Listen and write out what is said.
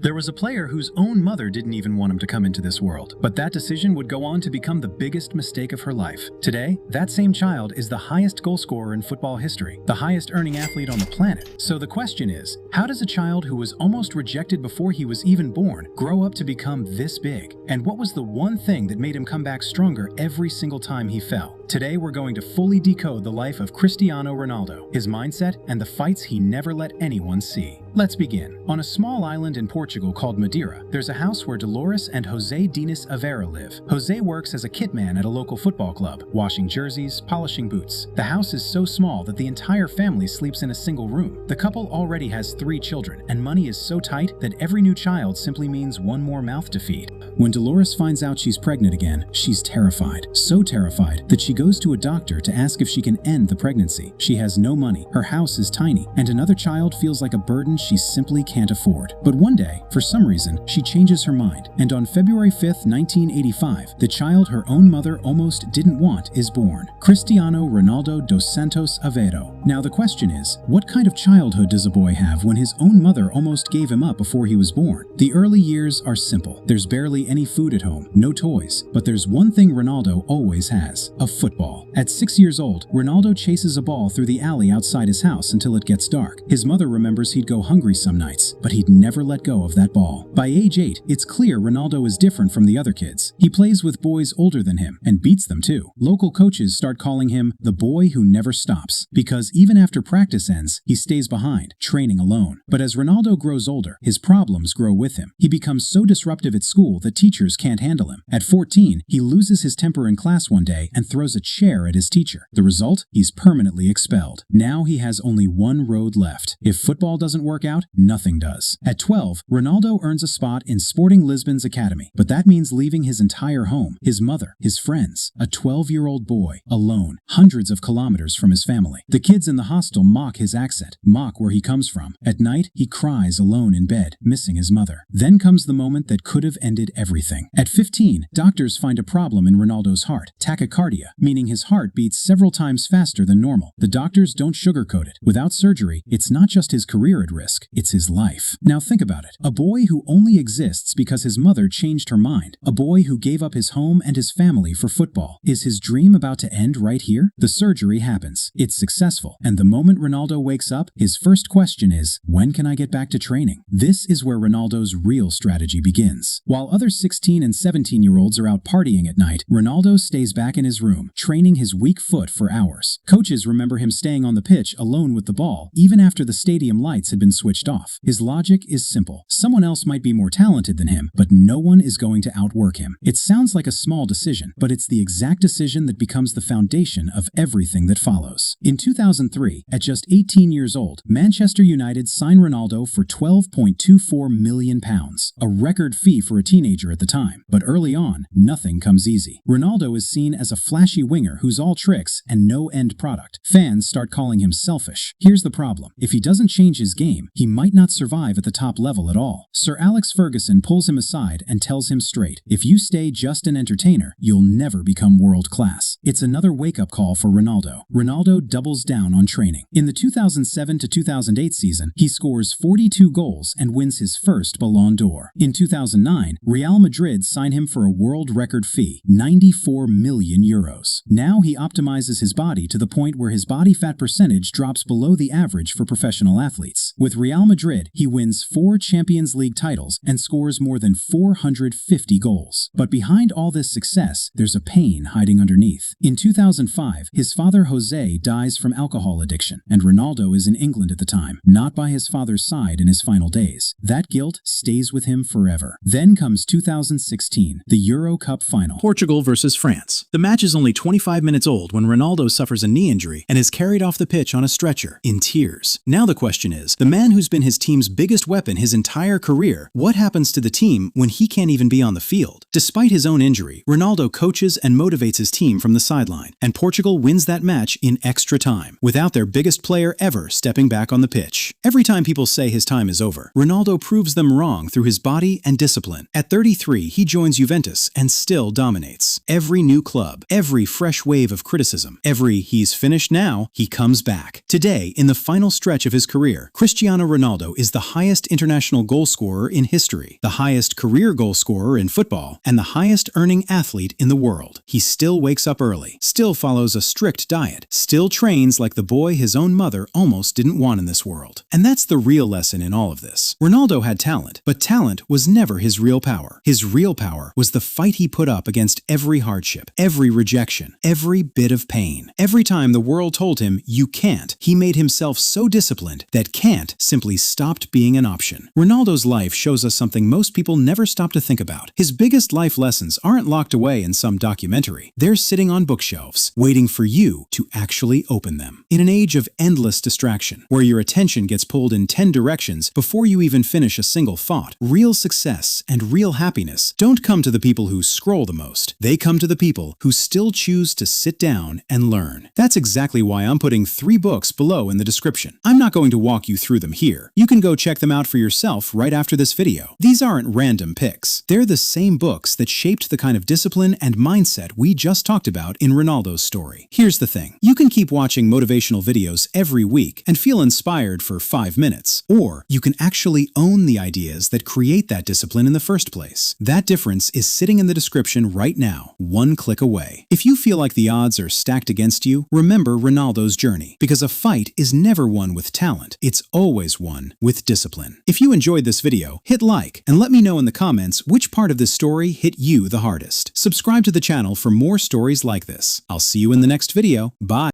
There was a player whose own mother didn't even want him to come into this world, but that decision would go on to become the biggest mistake of her life. Today, that same child is the highest goal scorer in football history, the highest earning athlete on the planet. So the question is, how does a child who was almost rejected before he was even born grow up to become this big? And what was the one thing that made him come back stronger every single time he fell? Today, we're going to fully decode the life of Cristiano Ronaldo, his mindset, and the fights he never let anyone see. Let's begin. On a small island in Portugal called Madeira, there's a house where Dolores and José Dinis Aveira live. José works as a kitman at a local football club, washing jerseys, polishing boots. The house is so small that the entire family sleeps in a single room. The couple already has 3 children, and money is so tight that every new child simply means one more mouth to feed. When Dolores finds out she's pregnant again, she's terrified. So terrified that she goes to a doctor to ask if she can end the pregnancy. She has no money, her house is tiny, and another child feels like a burden she simply can't afford. But one day, for some reason, she changes her mind, and on February 5th, 1985, the child her own mother almost didn't want is born, Cristiano Ronaldo dos Santos Aveiro. Now the question is, what kind of childhood does a boy have when his own mother almost gave him up before he was born? The early years are simple. There's barely any food at home, no toys, but there's one thing Ronaldo always has: a football. At 6 years old, Ronaldo chases a ball through the alley outside his house until it gets dark. His mother remembers he'd go hungry some nights, but he'd never let go of that ball. By age 8, it's clear Ronaldo is different from the other kids. He plays with boys older than him, and beats them too. Local coaches start calling him the boy who never stops, because even after practice ends, he stays behind, training alone. But as Ronaldo grows older, his problems grow with him. He becomes so disruptive at school that teachers can't handle him. At 14, he loses his temper in class one day and throws a chair at his teacher. The result? He's permanently expelled. Now he has only one road left. If football doesn't work out, nothing does. At 12, Ronaldo earns a spot in Sporting Lisbon's academy, but that means leaving his entire home, his mother, his friends. A 12-year-old boy, alone, hundreds of kilometers from his family. The kids in the hostel mock his accent, mock where he comes from. At night, he cries alone in bed, missing his mother. Then comes the moment that could have ended everything. At 15, doctors find a problem in Ronaldo's heart, tachycardia, meaning his heart beats several times faster than normal. The doctors don't sugarcoat it. Without surgery, it's not just his career at risk, it's his life. Now think about it. A boy who only exists because his mother changed her mind. A boy who gave up his home and his family for football. Is his dream about to end right here? The surgery happens. It's successful. And the moment Ronaldo wakes up, his first question is, when can I get back to training? This is where Ronaldo's real strategy begins. While other 16 and 17-year-olds are out partying at night, Ronaldo stays back in his room, training his weak foot for hours. Coaches remember him staying on the pitch alone with the ball, even after the stadium lights had been switched off. His logic is simple. Someone else might be more talented than him, but no one is going to outwork him. It sounds like a small decision, but it's the exact decision that becomes the foundation of everything that follows. In 2003, at just 18 years old, Manchester United signed Ronaldo for £12.24 million, a record fee for a teenager at the time. But early on, nothing comes easy. Ronaldo is seen as a flashy winger who's all tricks and no end product. Fans start calling him selfish. Here's the problem. If he doesn't change his game, he might not survive at the top level at all. Sir Alex Ferguson pulls him aside and tells him straight, if you stay just an entertainer, you'll never become world class. It's another wake-up call for Ronaldo. Ronaldo doubles down on training. In the 2007 to 2008 season, he scores 42 goals and wins his first Ballon d'Or. In 2009, Real Madrid signed him for a world record fee, €94 million. Now he optimizes his body to the point where his body fat percentage drops below the average for professional athletes. With Real Madrid, he wins 4 Champions League titles and scores more than 450 goals. But behind all this success, there's a pain hiding underneath. In 2005, his father Jose dies from alcohol addiction, and Ronaldo is in England at the time, not by his father's side in his final days. That guilt stays with him forever. Then comes 2016, the Euro Cup final. Portugal versus France. The match is only 25 minutes old when Ronaldo suffers a knee injury and is carried off the pitch on a stretcher, in tears. Now the question is, the man who's been his team's biggest weapon his entire career, what happens to the team when he can't even be on the field? Despite his own injury, Ronaldo coaches and motivates his team from the sideline, and Portugal wins that match in extra time, without their biggest player ever stepping back on the pitch. Every time people say his time is over, Ronaldo proves them wrong through his body and discipline. At 33, he joins Juventus and still dominates. Every new club, every fresh wave of criticism. Every "he's finished now," he comes back. Today, in the final stretch of his career, Cristiano Ronaldo is the highest international goal scorer in history, the highest career goal scorer in football, and the highest earning athlete in the world. He still wakes up early, still follows a strict diet, still trains like the boy his own mother almost didn't want in this world. And that's the real lesson in all of this. Ronaldo had talent, but talent was never his real power. His real power was the fight he put up against every hardship, every rejection, every bit of pain. Every time the world told him, "You can't," he made himself so disciplined that can't simply stopped being an option. Ronaldo's life shows us something most people never stop to think about. His biggest life lessons aren't locked away in some documentary. They're sitting on bookshelves, waiting for you to actually open them. In an age of endless distraction, where your attention gets pulled in 10 directions before you even finish a single thought, real success and real happiness don't come to the people who scroll the most. They come to the people who still choose to sit down and learn. That's exactly why I'm putting 3 books below in the description. I'm not going to walk you through them here. You can go check them out for yourself right after this video. These aren't random picks. They're the same books that shaped the kind of discipline and mindset we just talked about in Ronaldo's story. Here's the thing. You can keep watching motivational videos every week and feel inspired for 5 minutes. Or you can actually own the ideas that create that discipline in the first place. That difference is sitting in the description right now, 1 click away. If you feel like the odds are stacked against you, remember Ronaldo's journey. Because a fight is never won with talent. It's always won with discipline. If you enjoyed this video, hit like and let me know in the comments which part of this story hit you the hardest. Subscribe to the channel for more stories like this. I'll see you in the next video. Bye.